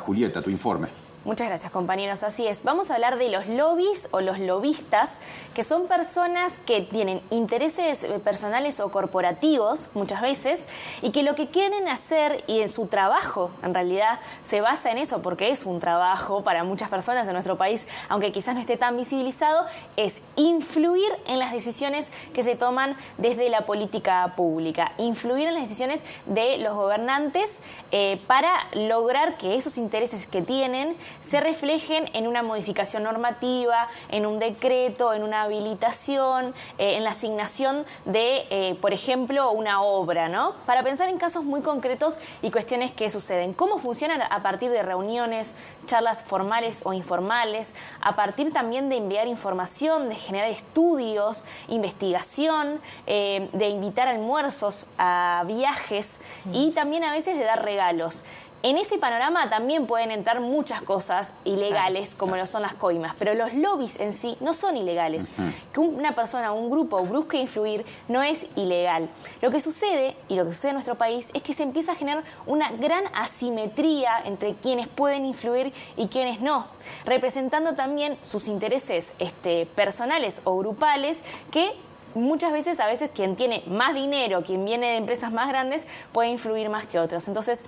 Julieta, tu informe. Muchas gracias, compañeros. Así es. Vamos a hablar de los lobbies o los lobistas, que son personas que tienen intereses personales o corporativos, muchas veces, y que lo que quieren hacer, y en su trabajo, en realidad, se basa en eso, porque es un trabajo para muchas personas en nuestro país, aunque quizás no esté tan visibilizado, es influir en las decisiones que se toman desde la política pública, influir en las decisiones de los gobernantes para lograr que esos intereses que tienen se reflejen en una modificación normativa, en un decreto, en una habilitación, en la asignación de, por ejemplo, una obra, ¿no? Para pensar en casos muy concretos y cuestiones que suceden. ¿Cómo funcionan a partir de reuniones, charlas formales o informales? A partir también de enviar información, de generar estudios, investigación, de invitar almuerzos, a viajes y también a veces de dar regalos. En ese panorama también pueden entrar muchas cosas ilegales, como lo son las coimas, pero los lobbies en sí no son ilegales. Que una persona, un grupo busque influir no es ilegal. Lo que sucede, y lo que sucede en nuestro país, es que se empieza a generar una gran asimetría entre quienes pueden influir y quienes no, representando también sus intereses personales o grupales que muchas veces, a veces quien tiene más dinero, quien viene de empresas más grandes, puede influir más que otros. Entonces,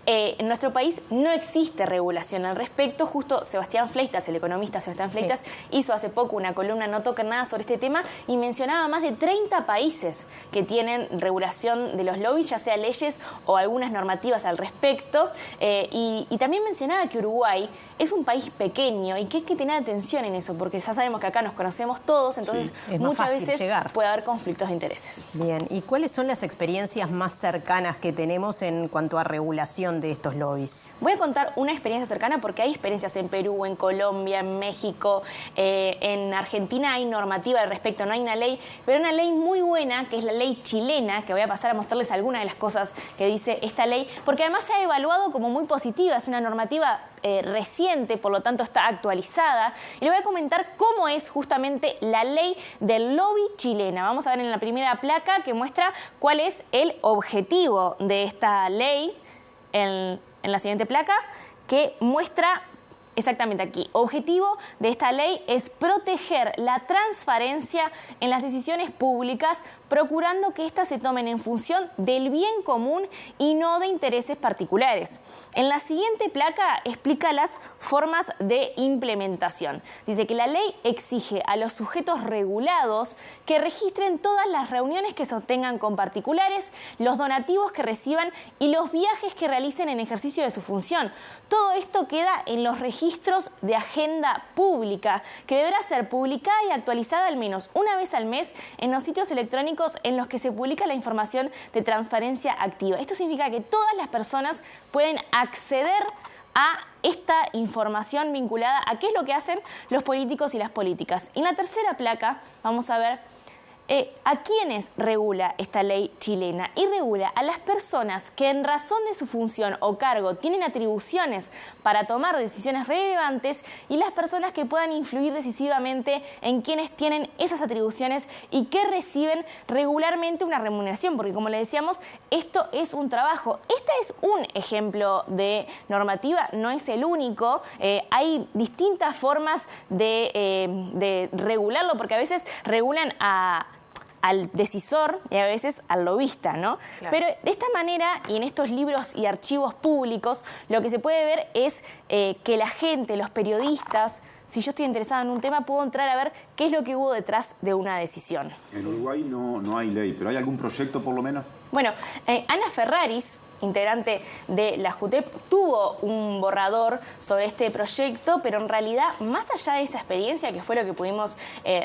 en nuestro país no existe regulación al respecto. Justo Sebastián Fleitas, el economista Sebastián Fleitas, hizo hace poco una columna No Toquen Nada sobre este tema y mencionaba más de 30 países que tienen regulación de los lobbies, ya sea leyes o algunas normativas al respecto. Y también mencionaba que Uruguay es un país pequeño y que hay que tener atención en eso, porque ya sabemos que acá nos conocemos todos, entonces muchas veces puede haber conflictos de intereses. Bien, ¿y cuáles son las experiencias más cercanas que tenemos en cuanto a regulación de estos lobbies? Voy a contar una experiencia cercana porque hay experiencias en Perú, en Colombia, en México, en Argentina hay normativa al respecto, no hay una ley, pero una ley muy buena que es la ley chilena, que voy a pasar a mostrarles algunas de las cosas que dice esta ley, porque además se ha evaluado como muy positiva, es una normativa reciente, por lo tanto está actualizada, y le voy a comentar cómo es justamente la ley del lobby chilena. Vamos a ver en la primera placa que muestra cuál es el objetivo de esta ley. En la siguiente placa, que muestra exactamente aquí. Objetivo de esta ley es proteger la transparencia en las decisiones públicas, procurando que éstas se tomen en función del bien común y no de intereses particulares. En la siguiente placa explica las formas de implementación. Dice que la ley exige a los sujetos regulados que registren todas las reuniones que sostengan con particulares, los donativos que reciban y los viajes que realicen en ejercicio de su función. Todo esto queda en los registros de agenda pública, que deberá ser publicada y actualizada al menos una vez al mes en los sitios electrónicos en los que se publica la información de transparencia activa. Esto significa que todas las personas pueden acceder a esta información vinculada a qué es lo que hacen los políticos y las políticas. Y en la tercera placa vamos a ver ¿a quiénes regula esta ley chilena? Y regula a las personas que en razón de su función o cargo tienen atribuciones para tomar decisiones relevantes y las personas que puedan influir decisivamente en quienes tienen esas atribuciones y que reciben regularmente una remuneración, porque como le decíamos, esto es un trabajo. Este es un ejemplo de normativa, no es el único. Hay distintas formas de regularlo, porque a veces regulan al decisor y a veces al lobista, ¿no? Claro. Pero de esta manera, y en estos libros y archivos públicos, lo que se puede ver es que la gente, los periodistas, si yo estoy interesado en un tema, puedo entrar a ver qué es lo que hubo detrás de una decisión. En Uruguay no hay ley, pero ¿hay algún proyecto por lo menos? Bueno, Ana Ferraris, integrante de la JUTEP, tuvo un borrador sobre este proyecto, pero en realidad, más allá de esa experiencia, que fue lo que pudimos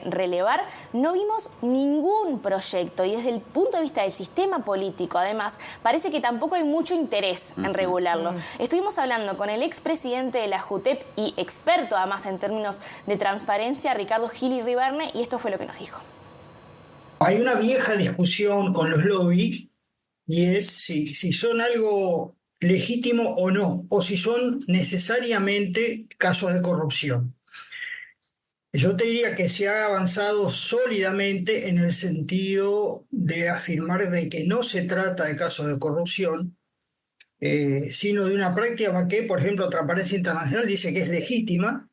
relevar, no vimos ningún proyecto. Y desde el punto de vista del sistema político, además, parece que tampoco hay mucho interés en regularlo. Estuvimos hablando con el expresidente de la JUTEP y experto, además, en términos de transparencia, Ricardo Gili Riverne, y esto fue lo que nos dijo. Hay una vieja discusión con los lobbies y es si son algo legítimo o no, o si son necesariamente casos de corrupción. Yo te diría que se ha avanzado sólidamente en el sentido de afirmar de que no se trata de casos de corrupción, sino de una práctica que, por ejemplo, Transparencia Internacional dice que es legítima,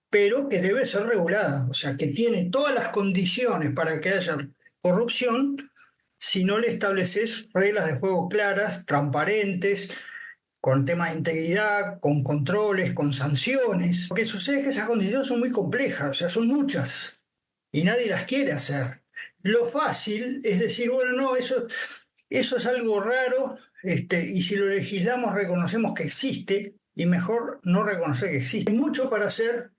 pero que debe ser regulada, o sea, que tiene todas las condiciones para que haya corrupción si no le estableces reglas de juego claras, transparentes, con temas de integridad, con controles, con sanciones. Lo que sucede es que esas condiciones son muy complejas, o sea, son muchas, y nadie las quiere hacer. Lo fácil es decir, bueno, no, eso es algo raro, y si lo legislamos reconocemos que existe, y mejor no reconocer que existe. Hay mucho para hacer,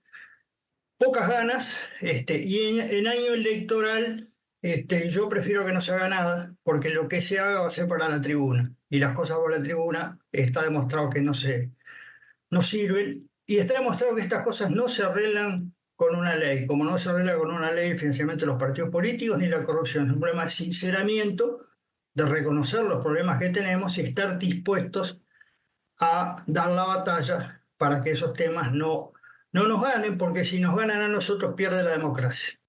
pocas ganas, y en año electoral yo prefiero que no se haga nada, porque lo que se haga va a ser para la tribuna, y las cosas por la tribuna está demostrado que no sirven, y está demostrado que estas cosas no se arreglan con una ley, como no se arregla con una ley el financiamiento de los partidos políticos ni la corrupción. Es un problema de sinceramiento, de reconocer los problemas que tenemos y estar dispuestos a dar la batalla para que esos temas no nos ganen, porque si nos ganan a nosotros pierde la democracia.